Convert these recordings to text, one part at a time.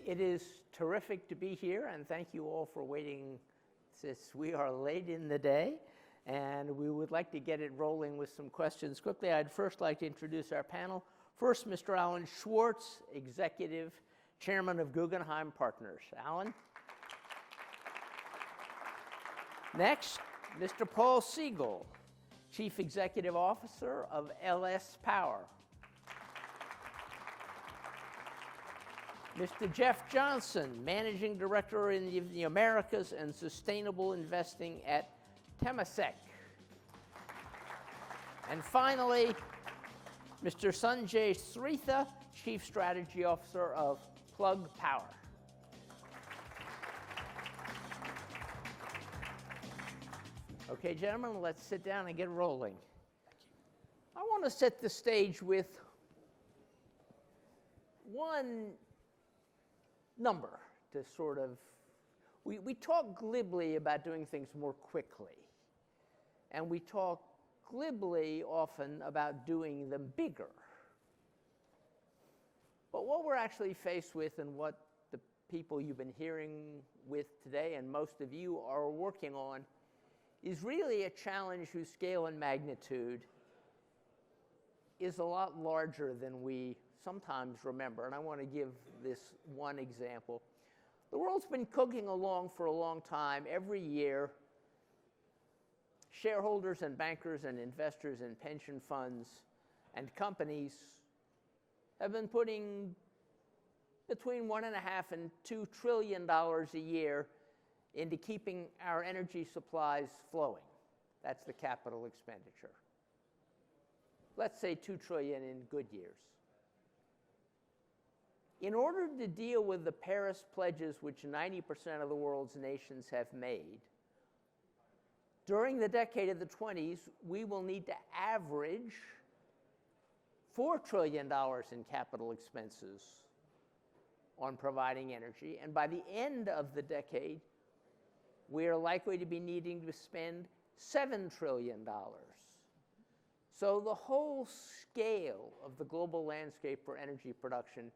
It is terrific to be here, and thank you all for waiting since we are late in the day. And we would like to get it rolling with some questions quickly. I'd first like to introduce our panel. First, Mr. Alan Schwartz, Executive Chairman of Guggenheim Partners. Alan. Next, Mr. Paul Segal, Chief Executive Officer of LS Power. Mr. Jeff Johnson, Managing Director in the Americas and Sustainable Investing at Temasek. And finally, Mr. Sanjay Shrestha, Chief Strategy Officer of Plug Power. Okay, gentlemen, let's sit down and get rolling. I want to set the stage with one number to sort of, we talk glibly about doing things more quickly. And we talk glibly often about doing them bigger. But what we're actually faced with and what the people you've been hearing with today and most of you are working on is really a challenge whose scale and magnitude is a lot larger than we sometimes remember. And I want to give this one example. The world's been cooking along for a long time. Every year, shareholders and bankers and investors and pension funds and companies have been putting between $1.5 and $2 trillion a year into keeping our energy supplies flowing. That's the capital expenditure. Let's say $2 trillion in good years. In order to deal with the Paris pledges, which 90% of the world's nations have made, during the decade of the 20s, we will need to average $4 trillion in capital expenses on providing energy. And by the end of the decade, we are likely to be needing to spend $7 trillion. So the whole scale of the global landscape for energy production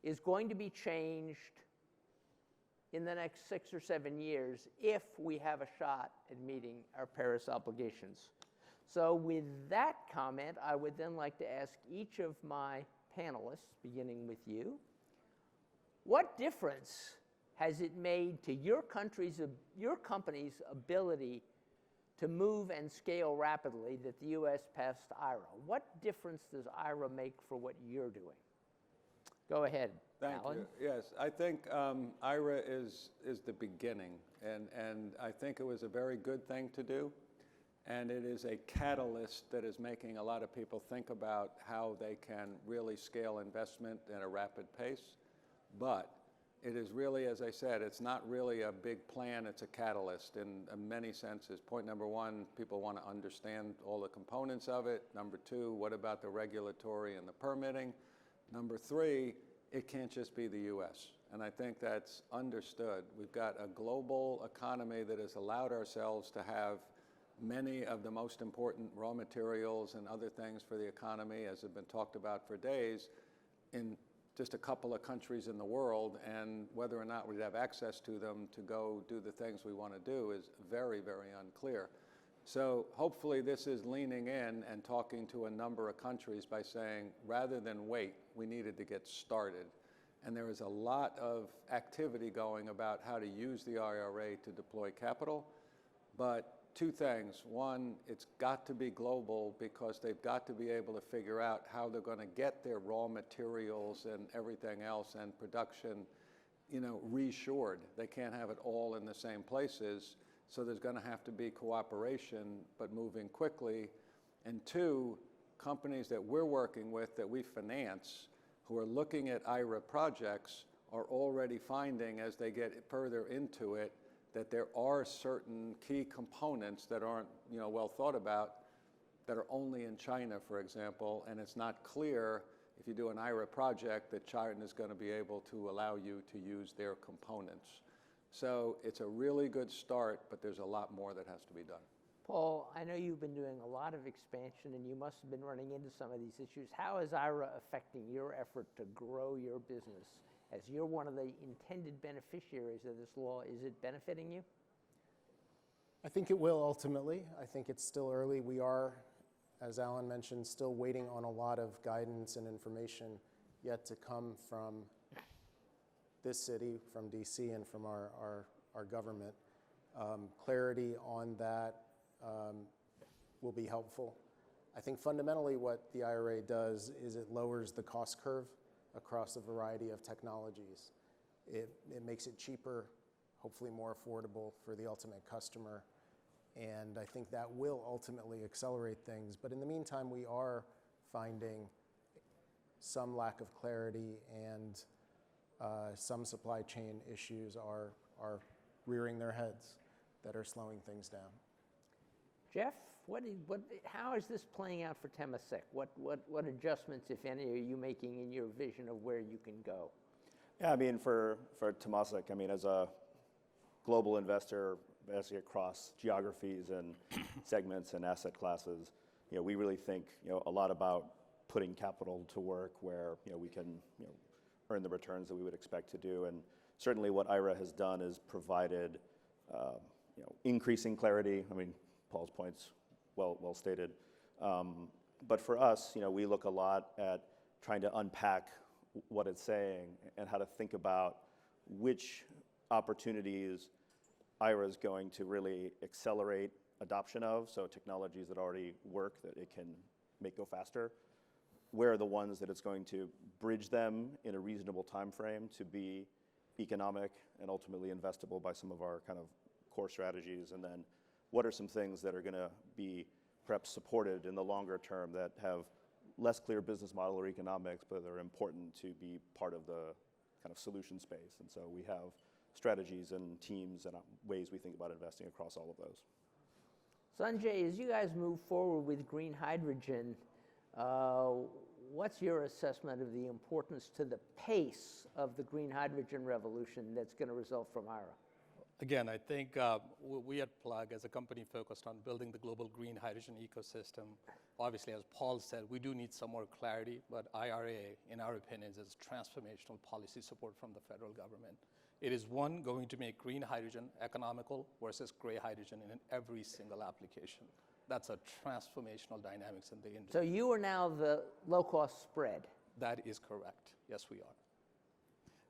is going to be changed in the next 6 or 7 years if we have a shot at meeting our Paris obligations. So with that comment, I would then like to ask each of my panelists, beginning with you, what difference has it made to your company's ability to move and scale rapidly that the U.S. passed IRA? What difference does IRA make for what you're doing? Go ahead, Thank Alan. you. Yes, I think IRA is the beginning, and I think it was a very good thing to do, and it is a catalyst that is making a lot of people think about how they can really scale investment at a rapid pace. But it is really, as I said, it's not really a big plan, it's a catalyst in many senses. Point number one, people want to understand all the components of it. Number two, what about the regulatory and the permitting? Number three, it can't just be the U.S. And I think that's understood. We've got a global economy that has allowed ourselves to have many of the most important raw materials and other things for the economy, as have been talked about for days, in just a couple of countries in the world, and whether or not we'd have access to them to go do the things we want to do is very, very unclear. So hopefully this is leaning in and talking to a number of countries by saying, rather than wait, we needed to get started. And there is a lot of activity going about how to use the IRA to deploy capital. But two things. One, it's got to be global because they've got to be able to figure out how they're going to get their raw materials and everything else and production, reshored. They can't have it all in the same places. So there's going to have to be cooperation, but moving quickly. And two, companies that we're working with that we finance who are looking at IRA projects are already finding, as they get further into it, that there are certain key components that aren't well thought about that are only in China, for example, and it's not clear if you do an IRA project that China is going to be able to allow you to use their components. So it's a really good start, but there's a lot more that has to be done. Paul, I know you've been doing a lot of expansion and you must have been running into some of these issues. How is IRA affecting your effort to grow your business As you're one of the intended beneficiaries of this law, is it benefiting you? I think it will ultimately. I think it's still early. We are, as Alan mentioned, still waiting on a lot of guidance and information yet to come from this city, from DC, and from our government. Clarity on that will be helpful. I think fundamentally what the IRA does is it lowers the cost curve across a variety of technologies. It makes it cheaper, hopefully more affordable for the ultimate customer. And I think that will ultimately accelerate things. But in the meantime, we are finding some lack of clarity, and some supply chain issues are rearing their heads that are slowing things down. Jeff, how is this playing out for Temasek? What adjustments, if any, are you making in your vision of where you can go? Yeah, I mean, for Temasek, I mean, as a global investor, basically across geographies and segments and asset classes, we really think, a lot about putting capital to work where, we can, earn the returns that we would expect to do. And certainly what IRA has done is provided, increasing clarity. I mean, Paul's points, well stated. But for us, we look a lot at trying to unpack what it's saying and how to think about which opportunities IRA is going to really accelerate adoption of, so technologies that already work that it can make go faster. Where are the ones that it's going to bridge them in a reasonable time frame to be economic and ultimately investable by some of our kind of core strategies? And then what are some things that are going to be perhaps supported in the longer term that have less clear business model or economics, but are important to be part of the kind of solution space? And so we have strategies and teams and ways we think about investing across all of those. Sanjay, as you guys move forward with green hydrogen, what's your assessment of the importance to the pace of the green hydrogen revolution that's going to result from IRA? Again, I think we at Plug, as a company focused on building the global green hydrogen ecosystem, obviously, as Paul said, we do need some more clarity, but IRA, in our opinions, is transformational policy support from the federal government. It is, one, going to make green hydrogen economical versus gray hydrogen in every single application. That's a transformational dynamics in the industry. So you are now the low-cost spread. That is correct. Yes, we are.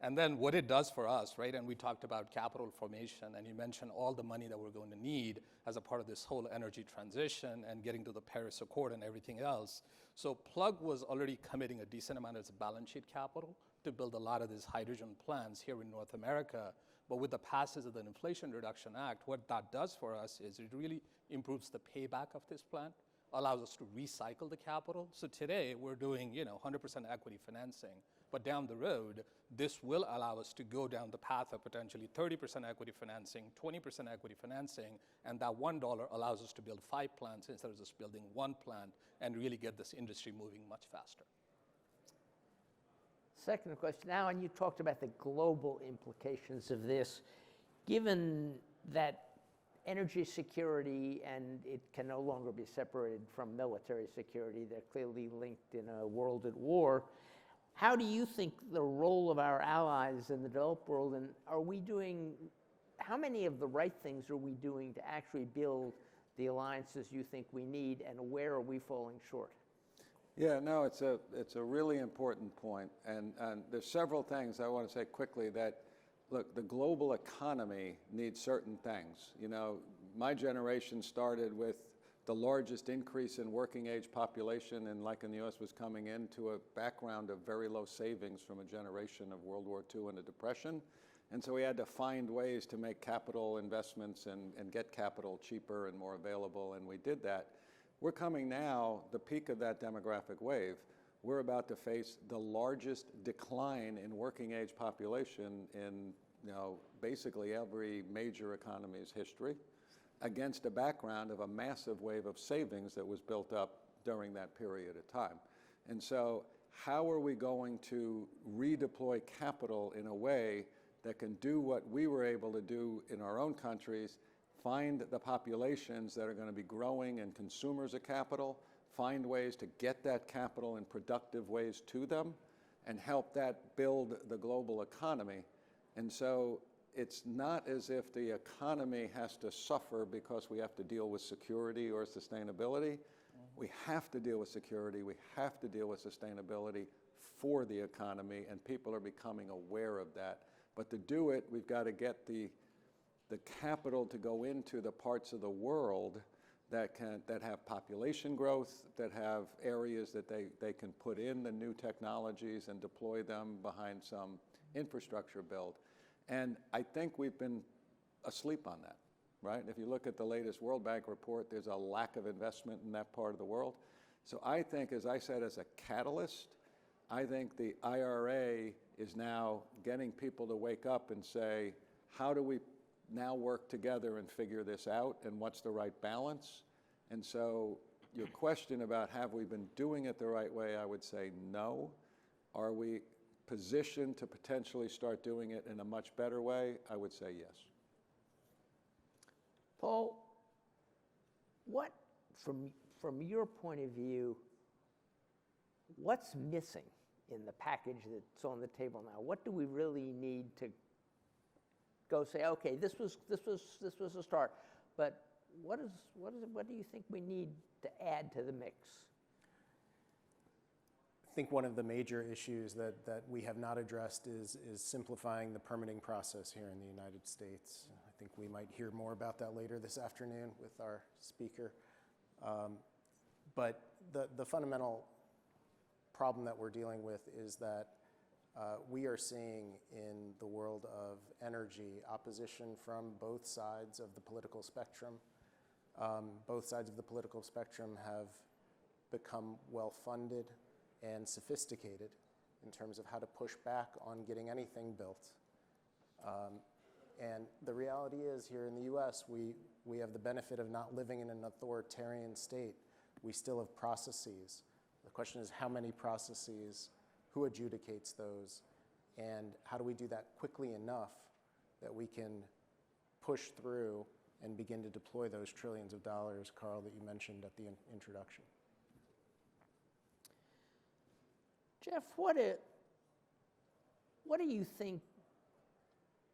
And then what it does for us, right, and we talked about capital formation, and you mentioned all the money that we're going to need as a part of this whole energy transition and getting to the Paris Accord and everything else. So Plug was already committing a decent amount of its balance sheet capital to build a lot of these hydrogen plants here in North America. But with the passage of the Inflation Reduction Act, what that does for us is it really improves the payback of this plant, allows us to recycle the capital. So today we're doing 100% equity financing, but down the road, this will allow us to go down the path of potentially 30% equity financing, 20% equity financing, and that $1 allows us to build 5 plants instead of just building 1 plant and really get this industry moving much faster. Second question, Alan, you talked about the global implications of this. Given that energy security, and it can no longer be separated from military security, they're clearly linked in a world at war, how do you think the role of our allies in the developed world, and how many of the right things are we doing to actually build the alliances you think we need, and where are we falling short? Yeah, no, it's a really important point, and there's several things I want to say quickly that, look, the global economy needs certain things. My generation started with the largest increase in working age population in the U.S. was coming into a background of very low savings from a generation of World War II and the Depression. And so we had to find ways to make capital investments and get capital cheaper and more available, and we did that. We're coming now, the peak of that demographic wave, we're about to face the largest decline in working age population in basically every major economy's history, against a background of a massive wave of savings that was built up during that period of time. And so how are we going to redeploy capital in a way that can do what we were able to do in our own countries, find the populations that are going to be growing and consumers of capital, find ways to get that capital in productive ways to them, and help that build the global economy. And so it's not as if the economy has to suffer because we have to deal with security or sustainability. We have to deal with security, we have to deal with sustainability for the economy, and people are becoming aware of that. But to do it, we've got to get the capital to go into the parts of the world that have population growth, that have areas that they can put in the new technologies and deploy them behind some infrastructure build. And I think we've been asleep on that, right? If you look at the latest World Bank report, there's a lack of investment in that part of the world. So I think, as I said, as a catalyst, I think the IRA is now getting people to wake up and say, how do we now work together and figure this out, and what's the right balance? And so your question about have we been doing it the right way, I would say no. Are we positioned to potentially start doing it in a much better way? I would say yes. Paul, what, from your point of view, what's missing in the package that's on the table now? What do we really need to go say, okay, this was a start, but what do you think we need to add to the mix? I think one of the major issues that we have not addressed is simplifying the permitting process here in the United States. I think we might hear more about that later this afternoon with our speaker. But the fundamental problem that we're dealing with is that we are seeing in the world of energy opposition from both sides of the political spectrum. Both sides of the political spectrum have become well-funded and sophisticated in terms of how to push back on getting anything built. And the reality is, here in the US, we have the benefit of not living in an authoritarian state. We still have processes. The question is, how many processes, who adjudicates those, and how do we do that quickly enough that we can push through and begin to deploy those trillions of dollars, Carl, that you mentioned at the introduction? Jeff, what do you think,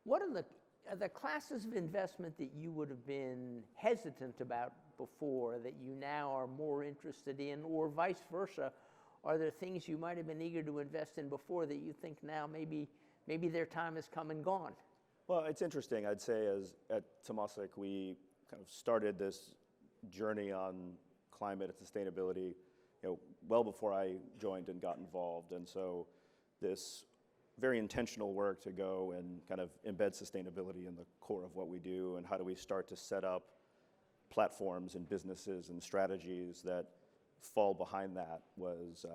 what are the classes of investment that you would have been hesitant about before that you now are more interested in, or vice versa? Are there things you might have been eager to invest in before that you think now maybe their time has come and gone? Well, it's interesting. I'd say at Temasek, we kind of started this journey on climate and sustainability, well before I joined and got involved. And so this very intentional work to go and kind of embed sustainability in the core of what we do, and how do we start to set up platforms and businesses and strategies that fall behind that, was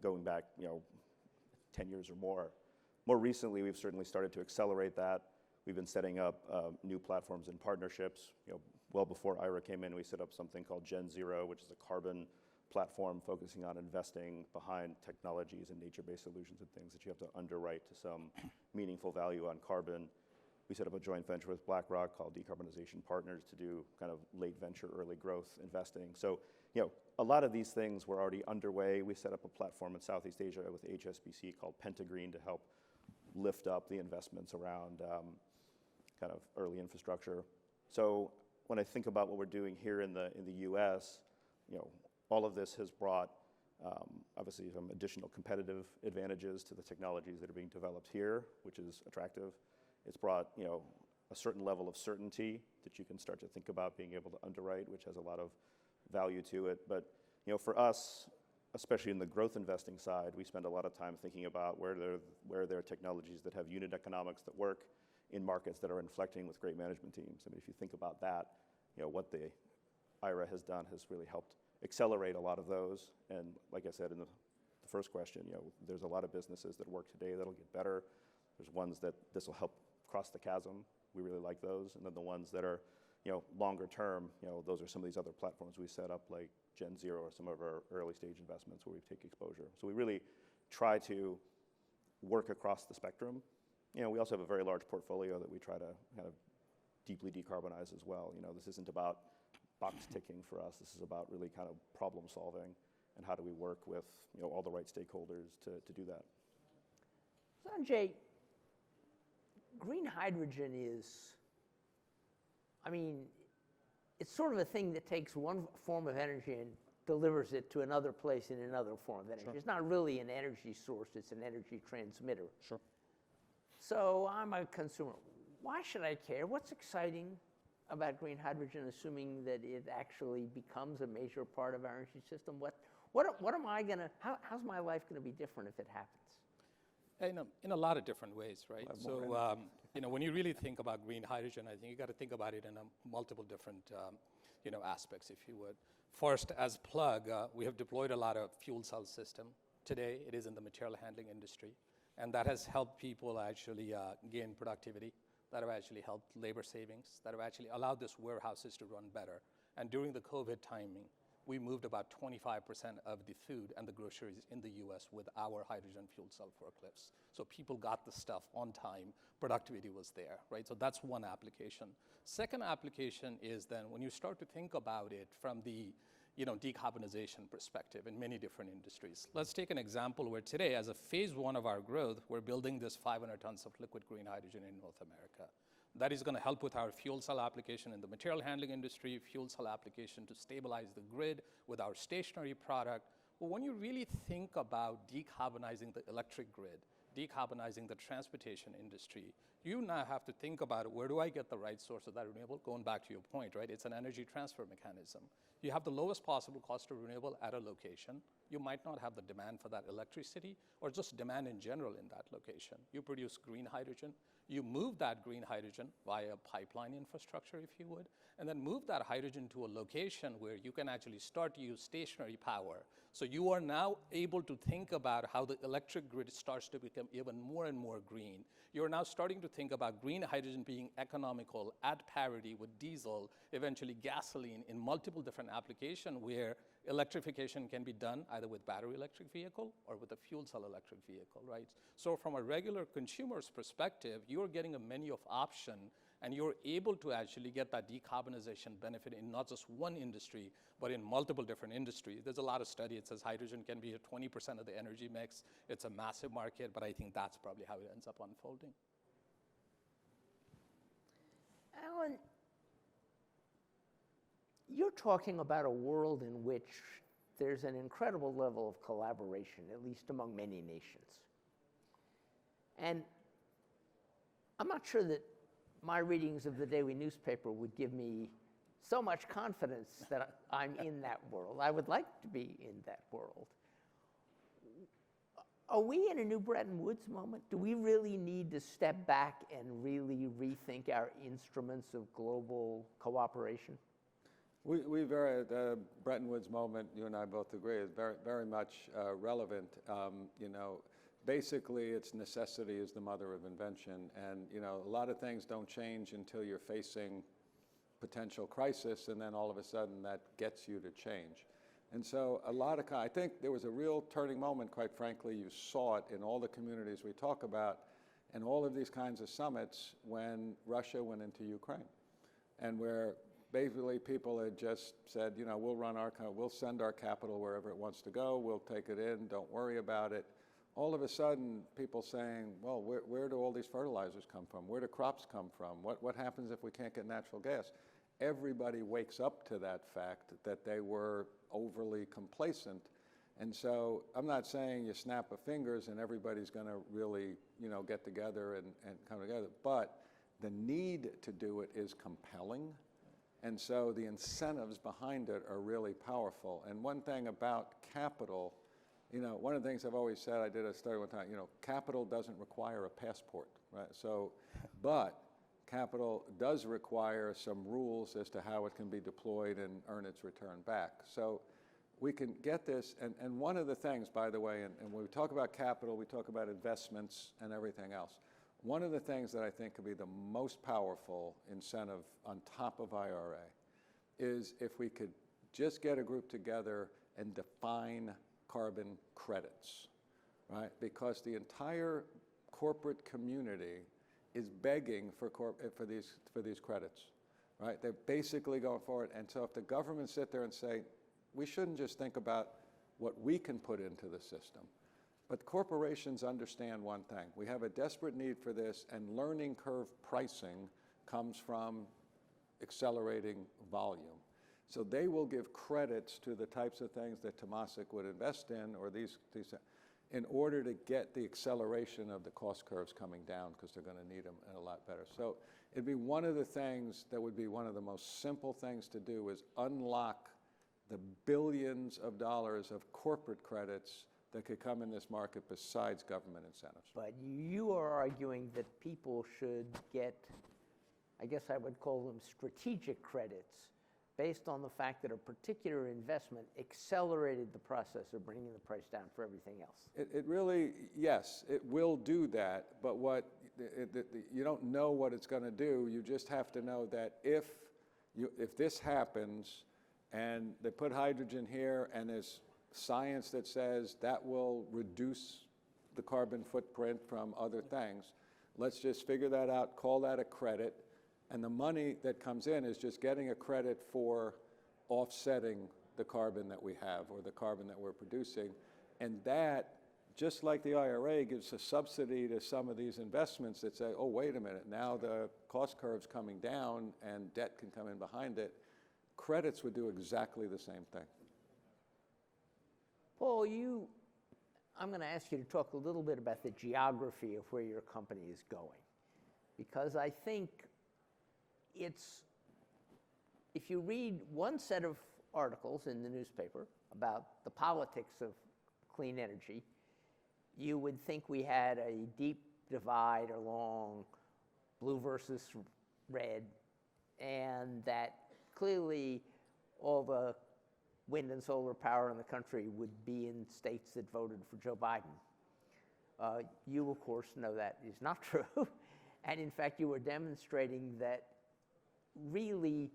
going back 10 years or more. More recently, we've certainly started to accelerate that. We've been setting up new platforms and partnerships. Well before IRA came in, we set up something called Gen Zero, which is a carbon platform focusing on investing behind technologies and nature-based solutions and things that you have to underwrite to some meaningful value on carbon. We set up a joint venture with BlackRock called Decarbonization Partners to do kind of late venture, early growth investing. So, a lot of these things were already underway. We set up a platform in Southeast Asia with HSBC called Pentagreen to help lift up the investments around kind of early infrastructure. So when I think about what we're doing here in the US, all of this has brought obviously some additional competitive advantages to the technologies that are being developed here, which is attractive. It's brought a certain level of certainty that you can start to think about being able to underwrite, which has a lot of value to it. But for us, especially in the growth investing side, we spend a lot of time thinking about where there are technologies that have unit economics that work in markets that are inflecting with great management teams. I mean, if you think about that, what the IRA has done has really helped accelerate a lot of those. And like I said in the first question, there's a lot of businesses that work today that'll get better. There's ones that this will help cross the chasm. We really like those. And then the ones that are longer term, those are some of these other platforms we set up, like Gen Zero or some of our early stage investments where we take exposure. So we really try to work across the spectrum. We also have a very large portfolio that we try to kind of deeply decarbonize as well. This isn't about box ticking for us. This is about really kind of problem solving, and how do we work with all the right stakeholders to do that. Sanjay, green hydrogen is, I mean, it's sort of a thing that takes one form of energy and delivers it to another place in another form of energy. Sure. It's not really an energy source, it's an energy transmitter. Sure. So I'm a consumer. Why should I care? What's exciting about green hydrogen, assuming that it actually becomes a major part of our energy system? What am I gonna, how's my life gonna be different if it happens? In a lot of different ways, right? So, when you really think about green hydrogen, I think you got to think about it in multiple different, aspects, if you would. First, as plug, we have deployed a lot of fuel cell system. Today, it is in the material handling industry, and that has helped people actually gain productivity. That have actually helped labor savings. That have actually allowed these warehouses to run better. And during the COVID timing, we moved about 25% of the food and the groceries in the US with our hydrogen fuel cell forklifts. So people got the stuff on time, productivity was there, right? So that's one application. Second application is then when you start to think about it from the decarbonization perspective in many different industries. Let's take an example where today, as a phase one of our growth, we're building this 500 tons of liquid green hydrogen in North America. That is going to help with our fuel cell application in the material handling industry, fuel cell application to stabilize the grid with our stationary product. But when you really think about decarbonizing the electric grid, decarbonizing the transportation industry, you now have to think about where do I get the right source of that renewable? Going back to your point, right? It's an energy transfer mechanism. You have the lowest possible cost of renewable at a location. You might not have the demand for that electricity or just demand in general in that location. You produce green hydrogen. You move that green hydrogen via pipeline infrastructure, if you would, and then move that hydrogen to a location where you can actually start to use stationary power. So you are now able to think about how the electric grid starts to become even more and more green. You're now starting to think about green hydrogen being economical at parity with diesel, eventually gasoline in multiple different applications where electrification can be done either with battery electric vehicle or with a fuel cell electric vehicle, right? So from a regular consumer's perspective, you're getting a menu of option and you're able to actually get that decarbonization benefit in not just one industry, but in multiple different industries. There's a lot of study. It says hydrogen can be 20% of the energy mix. It's a massive market, but I think that's probably how it ends up unfolding. Alan, you're talking about a world in which there's an incredible level of collaboration, at least among many nations. And I'm not sure that my readings of the daily newspaper would give me so much confidence that I'm in that world. I would like to be in that world. Are we in a new Bretton Woods moment? Do we really need to step back and really rethink our instruments of global cooperation? The Bretton Woods moment, you and I both agree, is very, very much relevant. Basically, it's necessity is the mother of invention, and a lot of things don't change until you're facing potential crisis, and then all of a sudden that gets you to change. And so I think there was a real turning moment, quite frankly. You saw it in all the communities we talk about and all of these kinds of summits when Russia went into Ukraine, and where basically people had just said, we'll send our capital wherever it wants to go, we'll take it in, don't worry about it. All of a sudden, people saying, well, where do all these fertilizers come from? Where do crops come from? What happens if we can't get natural gas? Everybody wakes up to that fact that they were overly complacent. And so I'm not saying you snap of fingers and everybody's going to really, get together and come together. But the need to do it is compelling. And so the incentives behind it are really powerful. And one thing about capital, one of the things I've always said, I did a study one time, capital doesn't require a passport, right? So, but capital does require some rules as to how it can be deployed and earn its return back. So we can get this, and one of the things, by the way, and when we talk about capital, we talk about investments and everything else. One of the things that I think could be the most powerful incentive on top of IRA is if we could just get a group together and define carbon credits, right? Because the entire corporate community is begging for these credits, right? They're basically going forward. And so if the government sit there and say, we shouldn't just think about what we can put into the system, But corporations understand one thing. We have a desperate need for this, and learning curve pricing comes from accelerating volume. So they will give credits to the types of things that Temasek would invest in, or these in order to get the acceleration of the cost curves coming down, because they're going to need them and a lot better. So it'd be one of the things that would be one of the most simple things to do is unlock the billions of dollars of corporate credits that could come in this market besides government incentives. But you are arguing that people should get, I guess I would call them strategic credits, based on the fact that a particular investment accelerated the process of bringing the price down for everything else. It really, yes, it will do that, but you don't know what it's going to do. You just have to know that if this happens and they put hydrogen here and there's science that says that will reduce the carbon footprint from other things, let's just figure that out, call that a credit, and the money that comes in is just getting a credit for offsetting the carbon that we have or the carbon that we're producing. And that, just like the IRA gives a subsidy to some of these investments that say, oh, wait a minute, now the cost curve's coming down and debt can come in behind it, credits would do exactly the same thing. Paul, I'm going to ask you to talk a little bit about the geography of where your company is going, because I think if you read one set of articles in the newspaper about the politics of clean energy, you would think we had a deep divide along blue versus red, and that clearly all the wind and solar power in the country would be in states that voted for Joe Biden. You, of course, know that is not true. And in fact, you were demonstrating that really,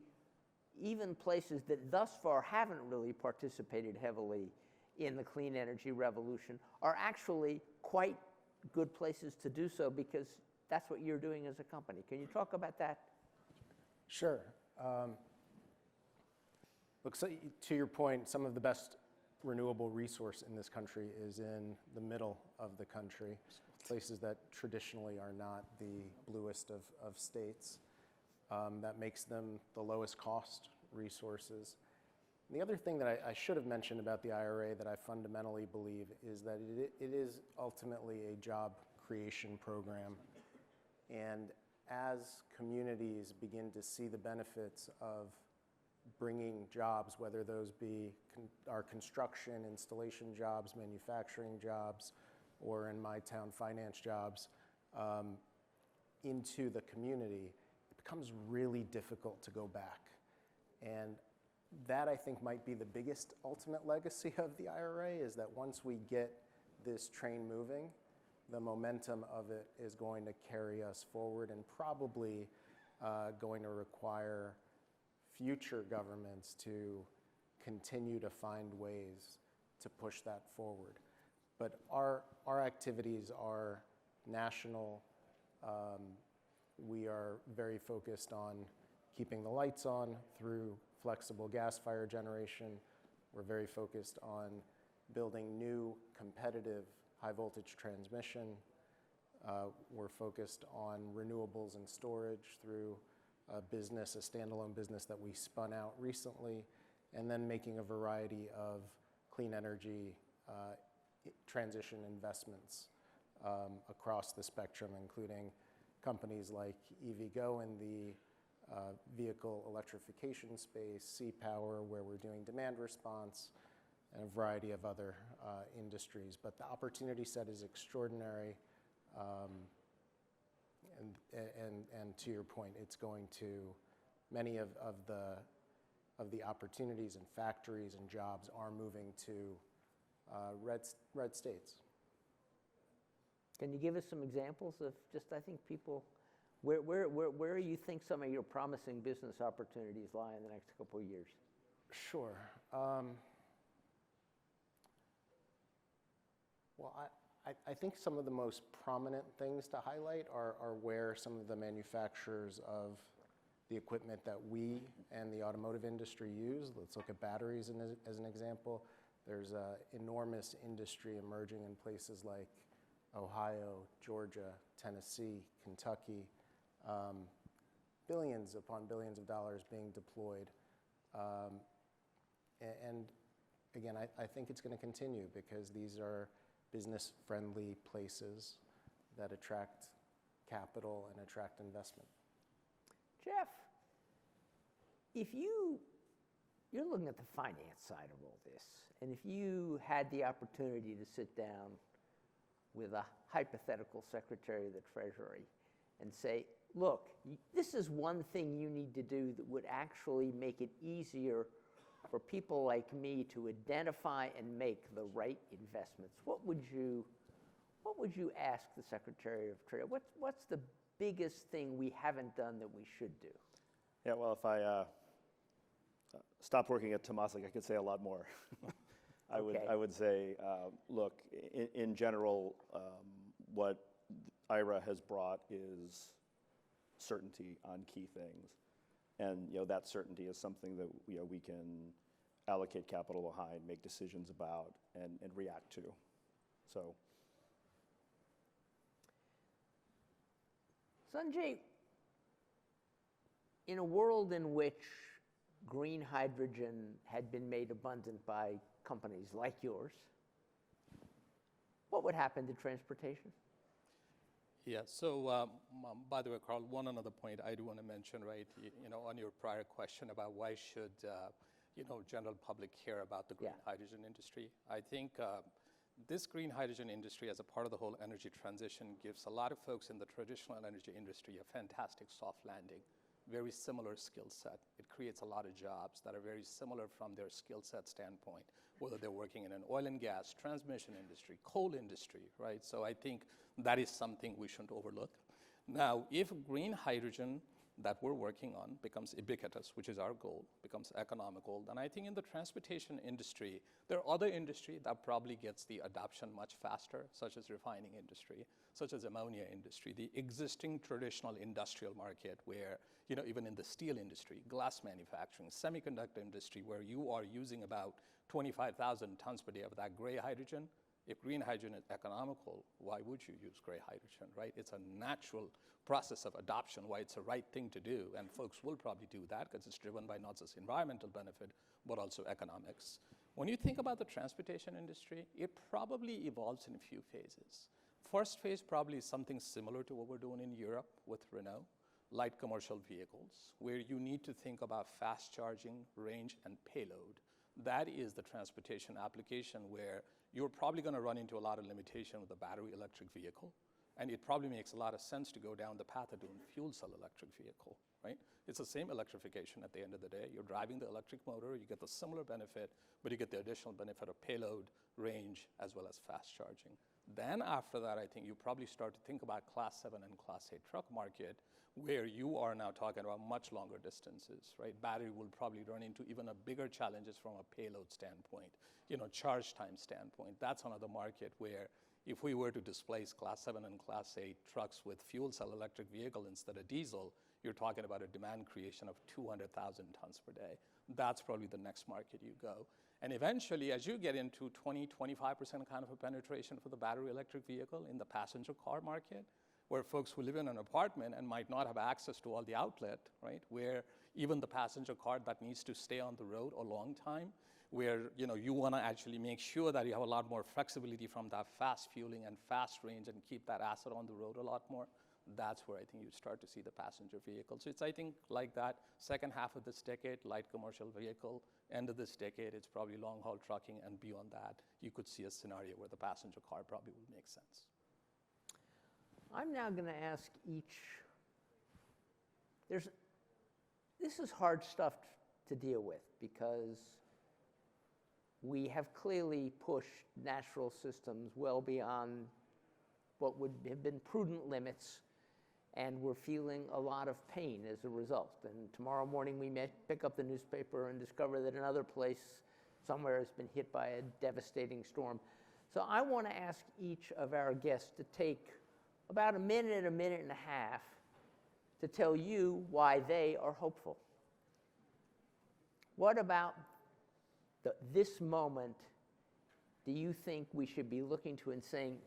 even places that thus far haven't really participated heavily in the clean energy revolution are actually quite good places to do so, because that's what you're doing as a company. Can you talk about that? Sure. Look, so to your point, some of the best renewable resource in this country is in the middle of the country, places that traditionally are not the bluest of states. That makes them the lowest cost resources. And the other thing that I should have mentioned about the IRA that I fundamentally believe is that it is ultimately a job creation program. And as communities begin to see the benefits of bringing jobs, whether those be our construction, installation jobs, manufacturing jobs, or in my town, finance jobs, into the community, it becomes really difficult to go back. And that, I think, might be the biggest ultimate legacy of the IRA, is that once we get this train moving, the momentum of it is going to carry us forward, and probably going to require future governments to continue to find ways to push that forward. But our activities are national. We are very focused on keeping the lights on through flexible gas-fired generation. We're very focused on building new competitive high-voltage transmission. We're focused on renewables and storage through a standalone business that we spun out recently, and then making a variety of clean energy transition investments across the spectrum, including companies like EVgo in the vehicle electrification space, C-Power, where we're doing demand response, and a variety of other industries. But the opportunity set is extraordinary. And to your point, it's going to, many of the opportunities and factories and jobs are moving to red states. Can you give us some examples of just, I think people, where you think some of your promising business opportunities lie in the next couple of years? Sure. Well, I think some of the most prominent things to highlight are where some of the manufacturers of the equipment that we and the automotive industry use. Let's look at batteries as an example. There's enormous industry emerging in places like Ohio, Georgia, Tennessee, Kentucky, billions upon billions of dollars being deployed. And again, I think it's going to continue because these are business-friendly places that attract capital and attract investment. Jeff, if you're looking at the finance side of all this, and if you had the opportunity to sit down with a hypothetical Secretary of the Treasury and say, look, this is one thing you need to do that would actually make it easier for people like me to identify and make the right investments, what would you ask the Secretary of Treasury? What's the biggest thing we haven't done that we should do? Yeah, well, if I stopped working at Temasek, I could say a lot more. I would say, look, in general, what IRA has brought is certainty on key things. And that certainty is something that we can allocate capital behind, make decisions about, and react to. So, Sanjay, in a world in which green hydrogen had been made abundant by companies like yours, what would happen to transportation? Yeah, so by the way, Carl, one another point I do want to mention, right, on your prior question about why should, general public care about the green hydrogen industry. I think this green hydrogen industry as a part of the whole energy transition gives a lot of folks in the traditional energy industry a fantastic soft landing, very similar skill set. It creates a lot of jobs that are very similar from their skill set standpoint, whether they're working in an oil and gas, transmission industry, coal industry, right? So I think that is something we shouldn't overlook. Now, if green hydrogen that we're working on becomes ubiquitous, which is our goal, becomes economical, then I think in the transportation industry, there are other industry that probably gets the adoption much faster, such as refining industry, such as ammonia industry, the existing traditional industrial market where, even in the steel industry, glass manufacturing, semiconductor industry, where you are using about 25,000 tons per day of that gray hydrogen. If green hydrogen is economical, why would you use gray hydrogen, right? It's a natural process of adoption, why it's the right thing to do, and folks will probably do that because it's driven by not just environmental benefit, but also economics. When you think about the transportation industry, it probably evolves in a few phases. First phase probably is something similar to what we're doing in Europe with Renault, light commercial vehicles, where you need to think about fast charging, range, and payload. That is the transportation application where you're probably going to run into a lot of limitation with a battery electric vehicle. And it probably makes a lot of sense to go down the path of doing fuel cell electric vehicle, right? It's the same electrification at the end of the day. You're driving the electric motor, you get the similar benefit, but you get the additional benefit of payload, range, as well as fast charging. Then after that, I think you probably start to think about Class 7 and Class 8 truck market, where you are now talking about much longer distances, right? Battery will probably run into even a bigger challenges from a payload standpoint, charge time standpoint. That's another market where if we were to displace Class 7 and Class 8 trucks with fuel cell electric vehicle instead of diesel, you're talking about a demand creation of 200,000 tons per day. That's probably the next market you go. And eventually, as you get into 20, 25% kind of a penetration for the battery electric vehicle in the passenger car market, where folks who live in an apartment and might not have access to all the outlet, right? Where even the passenger car that needs to stay on the road a long time, where you want to actually make sure that you have a lot more flexibility from that fast fueling and fast range and keep that asset on the road a lot more. That's where I think you start to see the passenger vehicles. So it's, I think, like that. Second half of this decade, light commercial vehicle. End of this decade, it's probably long-haul trucking, and beyond that, you could see a scenario where the passenger car probably would make sense. I'm now going to ask each, this is hard stuff to deal with because we have clearly pushed natural systems well beyond what would have been prudent limits, and we're feeling a lot of pain as a result. And tomorrow morning we may pick up the newspaper and discover that another place somewhere has been hit by a devastating storm. So I want to ask each of our guests to take about a minute and a half to tell you why they are hopeful. What about this moment do you think we should be looking to and saying,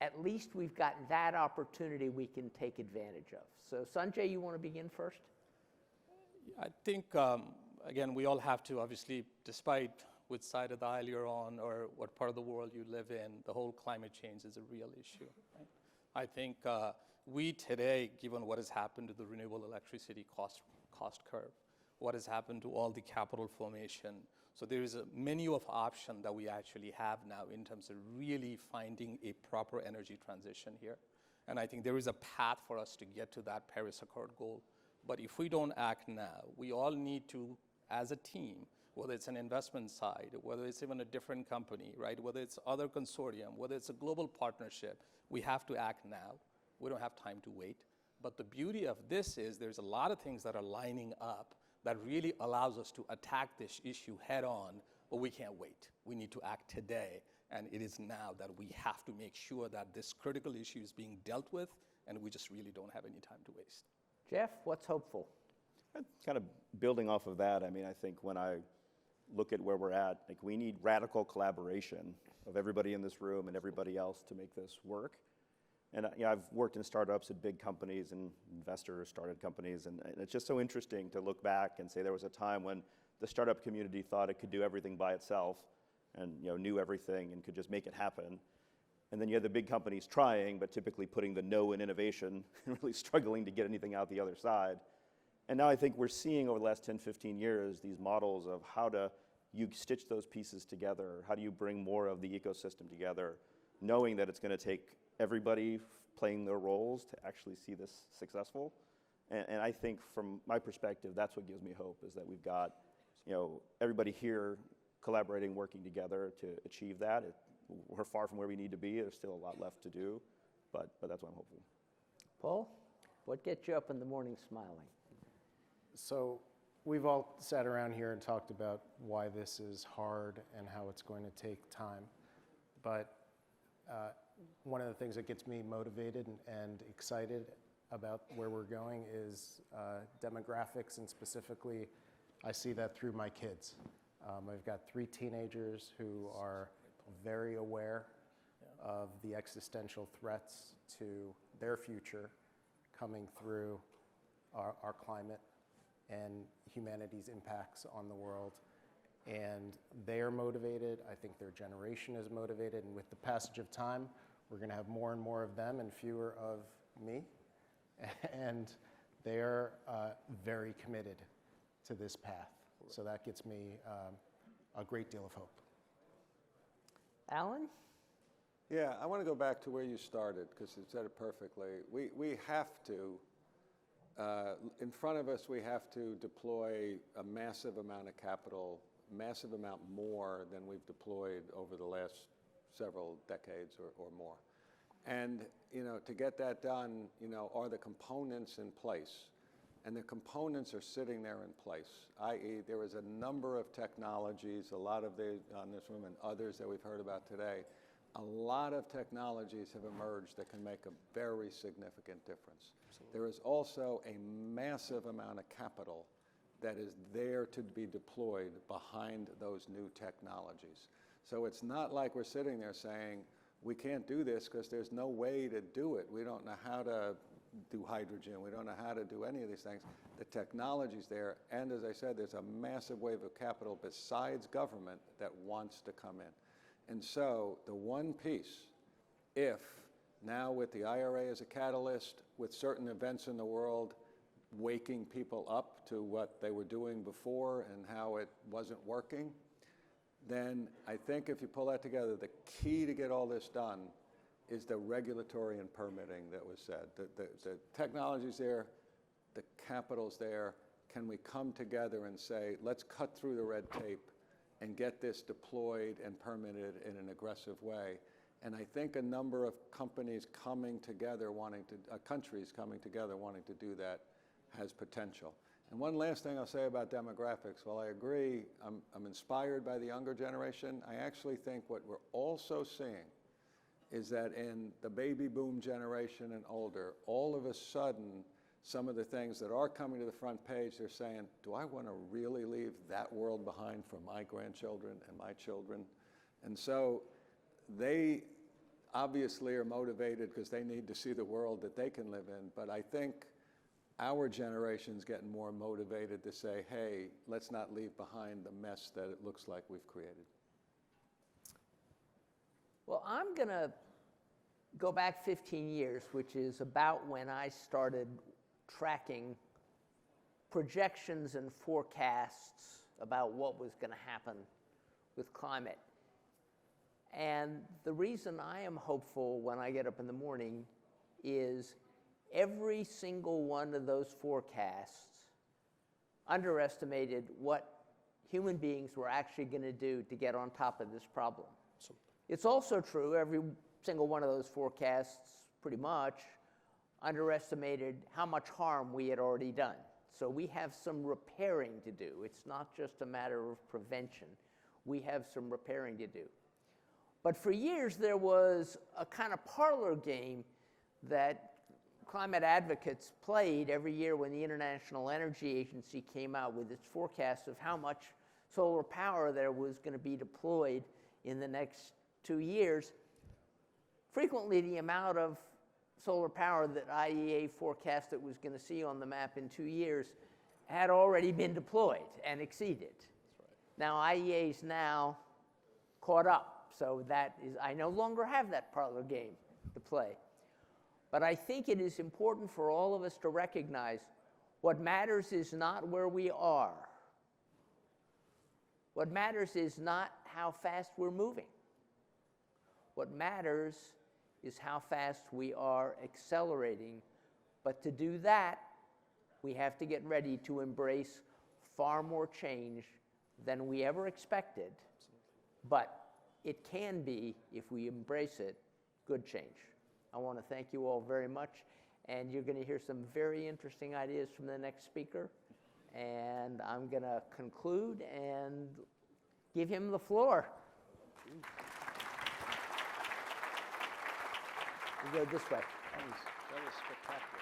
at least we've got that opportunity we can take advantage of? So Sanjay, you want to begin first? I think, again, we all have to, obviously, despite which side of the aisle you're on or what part of the world you live in, the whole climate change is a real issue. Right? I think we today, given what has happened to the renewable electricity cost curve, what has happened to all the capital formation, so there is a menu of options that we actually have now in terms of really finding a proper energy transition here. And I think there is a path for us to get to that Paris Accord goal. But if we don't act now, we all need to, as a team, whether it's an investment side, whether it's even a different company, right? Whether it's other consortium, whether it's a global partnership, we have to act now. We don't have time to wait. But the beauty of this is there's a lot of things that are lining up that really allows us to attack this issue head on, but we can't wait. We need to act today, and it is now that we have to make sure that this critical issue is being dealt with, and we just really don't have any time to waste. Jeff, what's hopeful? Kind of building off of that, I mean, I think when I look at where we're at, like we need radical collaboration of everybody in this room and everybody else to make this work. And I've worked in startups at big companies and investors started companies, and it's just so interesting to look back and say there was a time when the startup community thought it could do everything by itself and knew everything and could just make it happen. And then you had the big companies trying, but typically putting the no in innovation and really struggling to get anything out the other side. And now I think we're seeing over the last 10, 15 years these models of how do you stitch those pieces together, how do you bring more of the ecosystem together, knowing that it's going to take everybody playing their roles to actually see this successful. And I think from my perspective, that's what gives me hope, is that we've got everybody here collaborating, working together to achieve that. We're far from where we need to be. There's still a lot left to do, but that's why I'm hopeful. Paul, what gets you up in the morning smiling? So we've all sat around here and talked about why this is hard and how it's going to take time. But one of the things that gets me motivated and excited about where we're going is demographics, and specifically, I see that through my kids. I've got 3 teenagers who are very aware of the existential threats to their future coming through our climate and humanity's impacts on the world. And they are motivated. I think their generation is motivated. And with the passage of time, we're going to have more and more of them and fewer of me. And they're very committed to this path. So that gets me a great deal of hope. Alan? Yeah, I want to go back to where you started, because you said it perfectly. We have to, in front of us, we have to deploy a massive amount of capital, massive amount more than we've deployed over the last several decades or more. And to get that done, are the components in place? And the components are sitting there in place, i.e. there is a number of technologies, a lot of on this room and others that we've heard about today, a lot of technologies have emerged that can make a very significant difference. Absolutely. There is also a massive amount of capital that is there to be deployed behind those new technologies. So it's not like we're sitting there saying, we can't do this because there's no way to do it. We don't know how to do hydrogen. We don't know how to do any of these things. The technology's there, and as I said, there's a massive wave of capital besides government that wants to come in. And so the one piece, if now with the IRA as a catalyst, with certain events in the world waking people up to what they were doing before and how it wasn't working, then I think if you pull that together, the key to get all this done is the regulatory and permitting that was said. The technology's there, the capital's there. Can we come together and say, let's cut through the red tape and get this deployed and permitted in an aggressive way? And I think a number of companies coming together countries coming together wanting to do that has potential. And one last thing I'll say about demographics. While I agree, I'm inspired by the younger generation, I actually think what we're also seeing is that in the baby boom generation and older, all of a sudden, some of the things that are coming to the front page, they're saying, do I want to really leave that world behind for my grandchildren and my children? And so they obviously are motivated because they need to see the world that they can live in. But I think our generation's getting more motivated to say, hey, let's not leave behind the mess that it looks like we've created. Well, I'm going to go back 15 years, which is about when I started tracking projections and forecasts about what was going to happen with climate. And the reason I am hopeful when I get up in the morning is every single one of those forecasts underestimated what human beings were actually going to do to get on top of this problem. It's also true, every single one of those forecasts pretty much underestimated how much harm we had already done. So we have some repairing to do. It's not just a matter of prevention. We have some repairing to do. But for years, there was a kind of parlor game that climate advocates played every year when the International Energy Agency came out with its forecast of how much solar power there was going to be deployed in the next 2 years. Frequently, the amount of solar power that IEA forecast it was going to see on the map in 2 years had already been deployed and exceeded. Now, IEA's now caught up, so that is, I no longer have that parlor game to play. But I think it is important for all of us to recognize what matters is not where we are. What matters is not how fast we're moving. What matters is how fast we are accelerating. But to do that, we have to get ready to embrace far more change than we ever expected. But it can be, if we embrace it, good change. I want to thank you all very much. And you're going to hear some very interesting ideas from the next speaker. And I'm going to conclude and give him the floor. We'll go this way. That was spectacular.